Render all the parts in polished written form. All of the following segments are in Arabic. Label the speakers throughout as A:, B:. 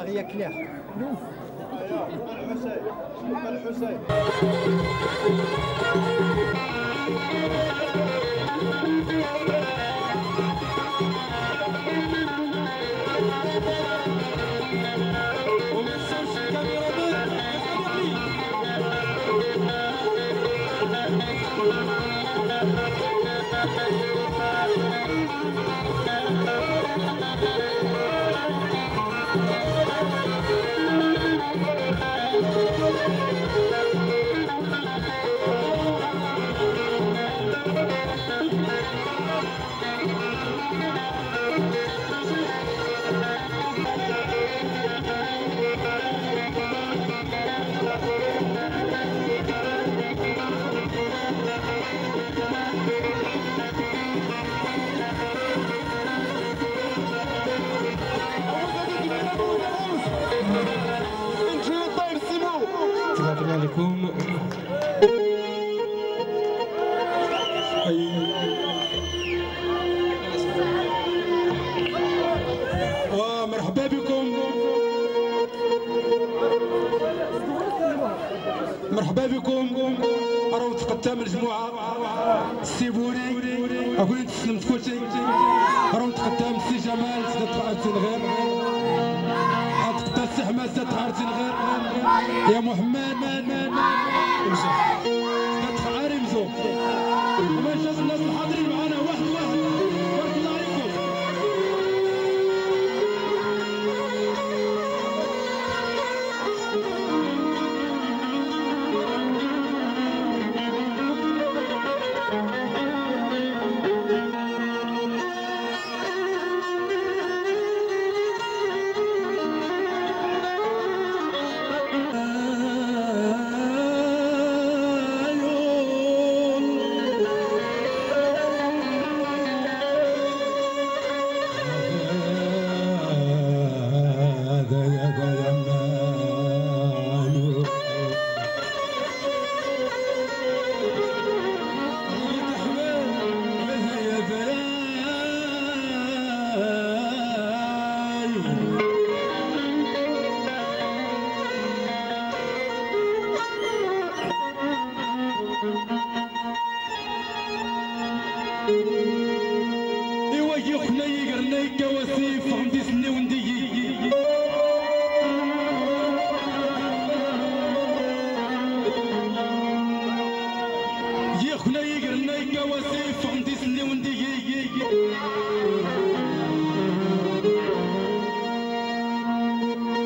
A: والله يا كلاح الحسين
B: السلام عليكم. مرحبا بكم، مرحبا بكم. راهو تقدم الجماعة السيبوري، أقول أنت سلمت كل شيء. راهو تقدم السي جمال زاد طلعت الغير، تقدم السي حماد زاد طلعت الغير، يا محمد امشي زاد خعاري مزوق. وما نشوف الناس الحاضرين معنا واحد واحد. بارك الله عليكم. إيوا يخنا يقرنا يكواسيف غندي سني وندي يخنا يقرنا يكواسيف غندي سني وندي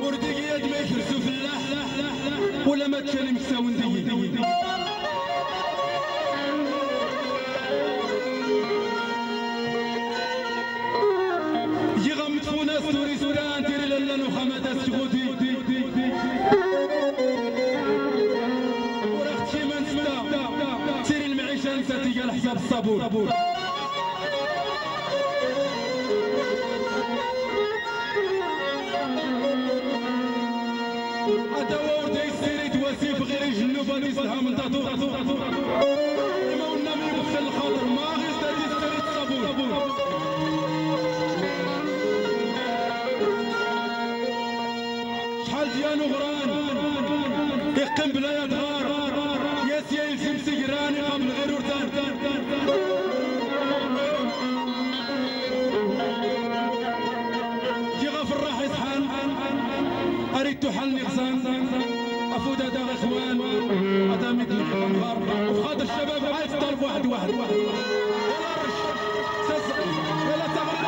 B: وردي يد ما يكرسو في اللح ولا ما تشالي مكسا وندي ناس توريستان ديري لنا وخمدات شغودي ورختي من ستا سيري المعيشة انت تيجي على حساب الصابون. هذا وردي سيري تواسيف غير يجنوب هادي سلها من تاطو ما قلنا من يبخل الخاطر ما غير سيري الصابون. شحال ديالو غران يقم بلا يظهر يا سيال سمسي قراني قبل غير ورتان كي غفر راح يصحان اريد تحلني غصان افود هذا اخوان هذا مثل النهار وفي خاطر الشباب عايز طلب واحد يلا رش يلا تغرب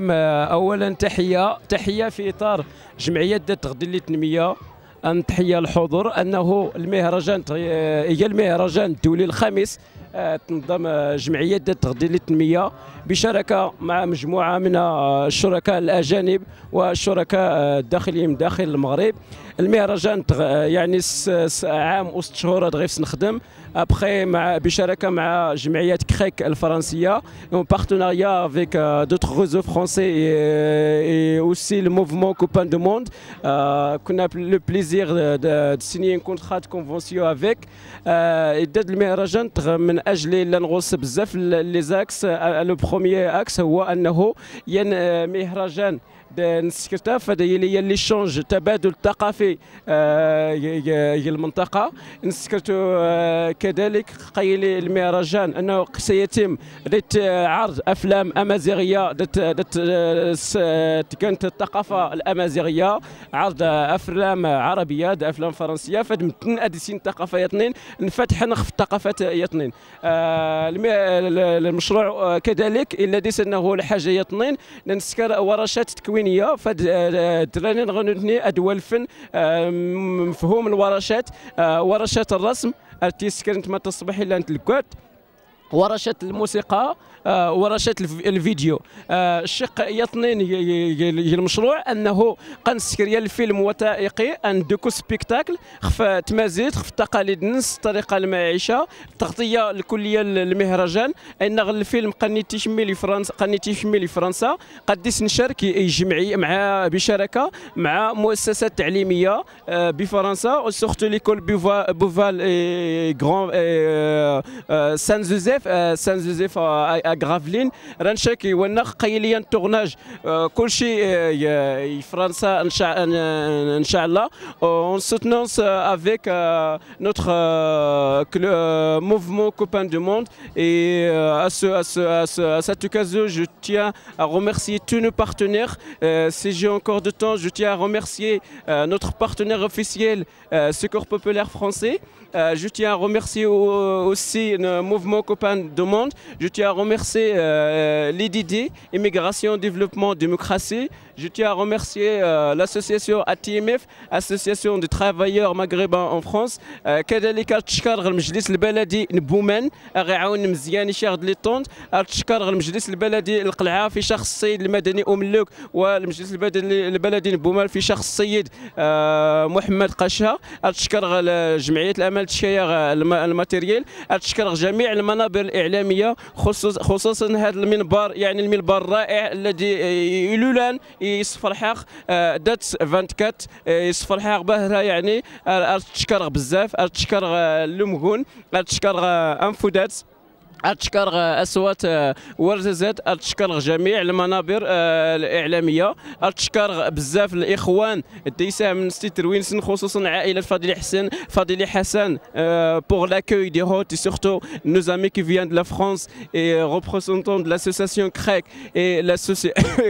A: نعم، اولا تحيه في اطار جمعيه ذات تغذيه للتنميه. أن تحية الحضور أنه المهرجان هي المهرجان الدولي الخامس تنظم جمعية ذات تغذية للتنمية بشراكة مع مجموعة من الشركاء الأجانب والشركاء الداخليين داخل المغرب. المهرجان يعني عام وست شهور غيف نخدم ابخي بشراكه مع جمعيه كريك الفرنسيه اون بارتناريا افيك دوتر réseaux français et aussi le mouvement Copain du Monde qu'on a le plaisir de signer un contrat de convention avec إعداد المهرجان من اجل نغوص بزاف لي زاكس. لو بروميير اكس هو انه مهرجان نسكرتها فهذا هي اللي شونج تبادل ثقافي هي المنطقه نسكرتو. كذلك قيل المهرجان انه سيتم عرض افلام امازيغيه كانت الثقافه الامازيغيه، عرض افلام عربيه افلام فرنسيه فمتن اديسين ثقافه يطنين نفتح نخف الثقافات يطنين. المشروع كذلك الا ديس انه الحاجه يطنين نسكر ورشات تكوينيه فدراني نغني ادوى الفن مفهوم الورشات، ورشات الرسم ارتيسكرنت ما تصبح الا انت الكوات، ورشات الموسيقى، ورشات الفيديو. الشق يطنين هي المشروع انه قنسكر الفيلم وثائقي ان دوكو سبيكتاكل خف تمازيد خف تقاليد الناس طريقه المعيشه التغطيه الكليه للمهرجان ان الفيلم قنيتي شمي لفرنسا قديس نشارك جمعيه مع بشراكه مع مؤسسات تعليميه بفرنسا وسورتو ليكول بوفال غران سان جوزيف غرافلين رانشاكي ونخ قيليا تورناج كل شيء فرنسا ان شاء الله. On soutenance avec notre mouvement Copain du Monde et à cette occasion je tiens à remercier tous nos partenaires. Si j'ai encore de temps, je tiens à remercier notre partenaire officiel Secours Populaire Français. Je tiens à remercier aussi le mouvement Copain du Monde. Je tiens à remercier l'IDD, Immigration, Développement, Démocratie. Je tiens à remercier l'association ATMF, Association des travailleurs maghrébins en France. كذلك أتشكر المجلس البلدي نبومان غيعاون مزيان يشارد لي طونت. أتشكر المجلس البلدي القلعة في شخص السيد المدني أملوك والمجلس البلدي نبومان في شخص السيد محمد قشا. أتشكر جمعية الأمل تشير الماتيريال. أتشكر جميع المنابر الإعلامية خصوصا هذا المنبر يعني المنبر الرائع الذي يلولان يصفر حق دات 24 يصفر حق بهرة يعني. أتشكر بزاف أتشكر لمغون أتشكر أنفودات أتشكر أصوات ورزازات أتشكر جميع المنابر الإعلامية. أتشكر بزاف الإخوان ديسا من ستيتر وينسن خصوصا عائلة فضيلي Hassan pour l'accueil des hôtes et surtout nos amis qui viennent de la France et représentants de l'association CREC et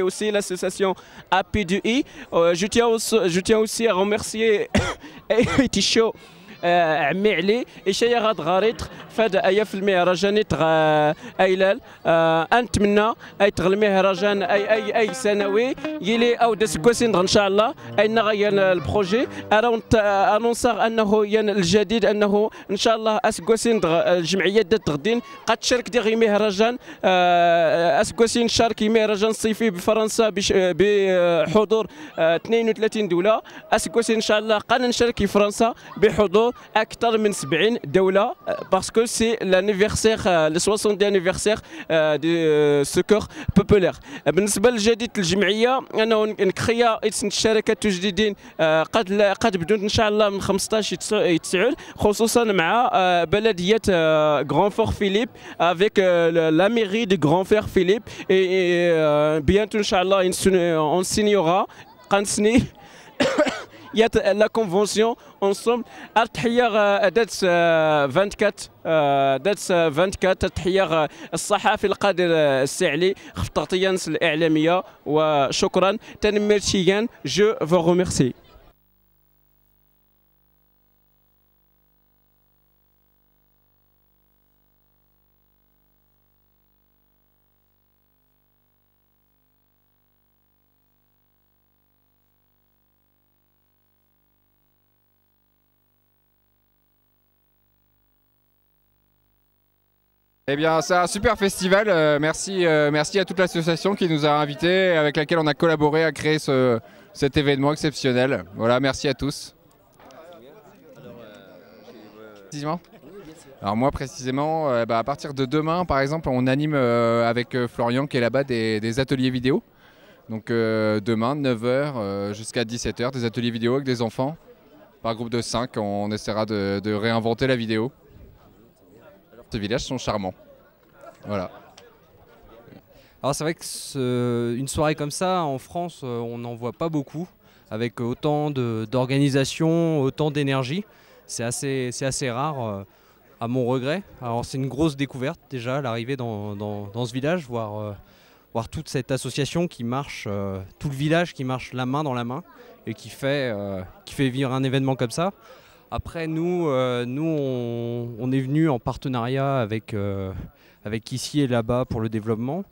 A: aussi l'association APDI. Je tiens aussi à remercier Ticho عمي علي إشياء غاد غاريت فاد أيا في المهرجان أيلال أنتمنى أي تغل المهرجان أي سنوي يلي أو دسكوسين إن شاء الله أي نغير البروجي أنونسر أنه ين الجديد أنه إن شاء الله أسكوسين الجمعية تغدين قد تشارك ديغي مهرجان أسكوسين شاركي مهرجان صيفي بفرنسا بحضور 32 دولة. أسكوسين إن شاء الله قد نشارك في فرنسا بحضور أكثر من 70 دولة باسكو سي لانيفرسير لو 60 انيفرسير دو سكور بوبولير. بالنسبة لجديد الجمعية أنه نكريا شركات تجديدين قد بدون إن شاء الله من 15 يتسعود خصوصا مع بلدية غران فور فيليب avec la mairie de Grand Frère Philippe et bientôt إن شاء الله on signera قنسني la convention ensemble. التحية داتس 24 داتس 24 التحية الصحافي القادر السعلي خف تغطية الإعلامية وشكرا تنميرتيان جو فو remercie.
C: Eh bien, c'est un super festival. Merci à toute l'association qui nous a invités, avec laquelle on a collaboré à créer cet événement exceptionnel. Voilà, merci à tous. Précisément ? Alors moi précisément, à partir de demain, par exemple, on anime avec Florian qui est là-bas des ateliers vidéo. Donc demain, 9h jusqu'à 17h, des ateliers vidéo avec des enfants. Par groupe de 5, on essaiera de réinventer la vidéo. Ces villages sont charmants. Voilà.
D: Alors c'est vrai que une soirée comme ça en France, on n'en voit pas beaucoup, avec autant d'organisation, autant d'énergie. C'est assez rare, à mon regret. Alors c'est une grosse découverte déjà, l'arrivée dans ce village, voir toute cette association qui marche, tout le village qui marche la main dans la main et qui fait vivre un événement comme ça. Après nous on est venu en partenariat avec ici et là-bas pour le développement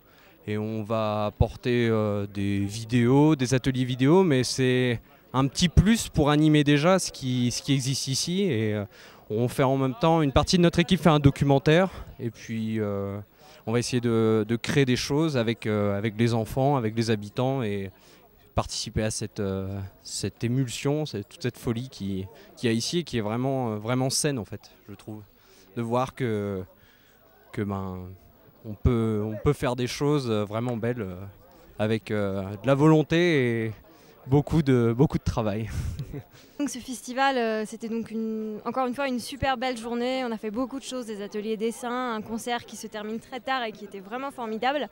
D: et on va apporter des vidéos, des ateliers vidéo, mais c'est un petit plus pour animer déjà ce qui existe ici et on fait en même temps, une partie de notre équipe fait un documentaire et puis on va essayer de créer des choses avec les enfants, avec les habitants et participer à cette émulsion, toute cette folie qu'il y a ici et qui est vraiment saine en fait, je trouve. De voir que on peut faire des choses vraiment belles avec de la volonté et beaucoup de travail.
E: Donc ce festival, c'était donc encore une fois une super belle journée. On a fait beaucoup de choses, des ateliers dessin, un concert qui se termine très tard et qui était vraiment formidable.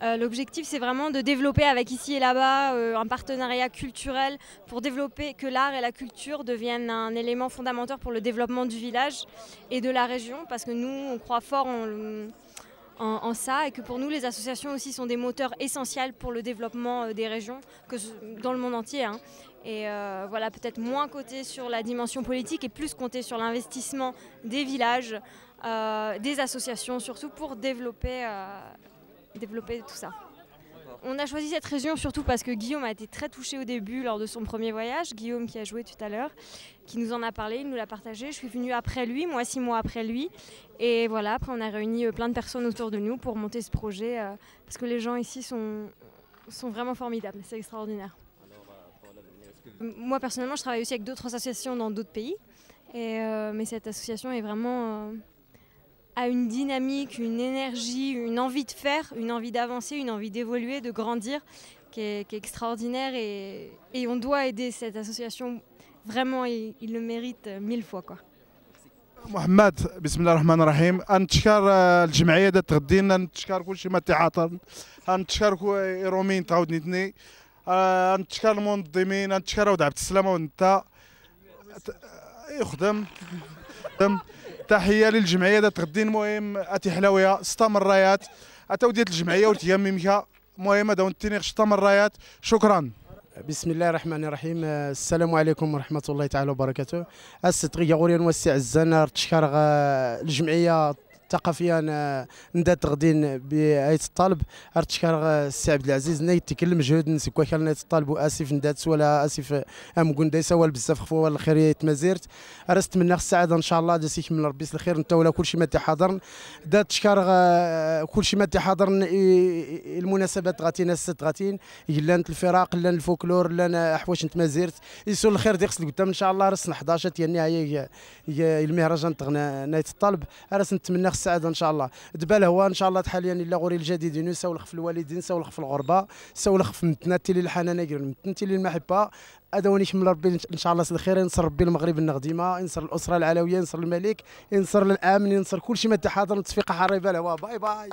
E: L'objectif, c'est vraiment de développer avec ici et là-bas un partenariat culturel pour développer que l'art et la culture deviennent un élément fondamental pour le développement du village et de la région, parce que nous, on croit fort en ça et que pour nous, les associations aussi sont des moteurs essentiels pour le développement des régions, dans le monde entier. Hein. Et voilà, peut-être moins compter sur la dimension politique et plus compter sur l'investissement des villages, des associations surtout pour développer tout ça. On a choisi cette région surtout parce que Guillaume a été très touché au début lors de son premier voyage. Guillaume qui a joué tout à l'heure, qui nous en a parlé, il nous l'a partagé. Je suis venue après lui, moi 6 mois après lui. Et voilà, après on a réuni plein de personnes autour de nous pour monter ce projet parce que les gens ici sont vraiment formidables, c'est extraordinaire. Moi personnellement, je travaille aussi avec d'autres associations dans d'autres pays, mais cette association est vraiment a une dynamique, une énergie, une envie de faire, une envie d'avancer, une envie d'évoluer, de grandir, qui est extraordinaire et on doit aider cette association. Vraiment, il le mérite 1000 fois quoi.
B: محمد بسم الله الرحمن الرحيم نتشكر الجمعيه دات غدينا نتشكر كلشي ما تيعاطر نتشكر رومين تعاودني تني نتشكر المنظمين نتشكر ود عبد السلامه وانت يخدم تحيه للجمعيه دات غدين المهم اتي حلاويه 6 مرايات اتوديت الجمعيه وتيممك المهم داونتيني 6 مرايات شكرا.
F: بسم الله الرحمن الرحيم. السلام عليكم ورحمة الله تعالى وبركاته. الستغي غوريا نوسع الزنا تشكر الجمعية الثقافية ندات غدين بآية الطالب تشكر السي عبد العزيز نايت تكلم مجهود نسكوا كان نايت الطالب واسف ندات ولا اسف ام قنديسه ولا بزاف خفوا ولا الخير تمازيرت رست من السعاده ان شاء الله داسيك من ربي الخير انت ولا كلشي ما تحضر دات تشكر كلشي ما تحضر المناسبات غاتينا الست غاتين لان الفراق لان الفولكلور لان حوايج نتمازيرت يسول الخير ديقس قدام ان شاء الله رسنا 11 النهايه هي المهرجان تغنى نايت الطالب رس نتمنى السعاده ان شاء الله دبال هو ان شاء الله حاليا الا غوري الجديدين سولخ في الوالدين سولخ في الغربه سولخ في متناتي للحنانه متناتي للمحبه هذا ونيك من ربي ان شاء الله الخير ينصر ربي المغرب النغديمه ينصر الاسره العلويه ينصر الملك ينصر الامن ينصر كل شيء ما تحاضر تصفيقه حريبه الهواء باي باي.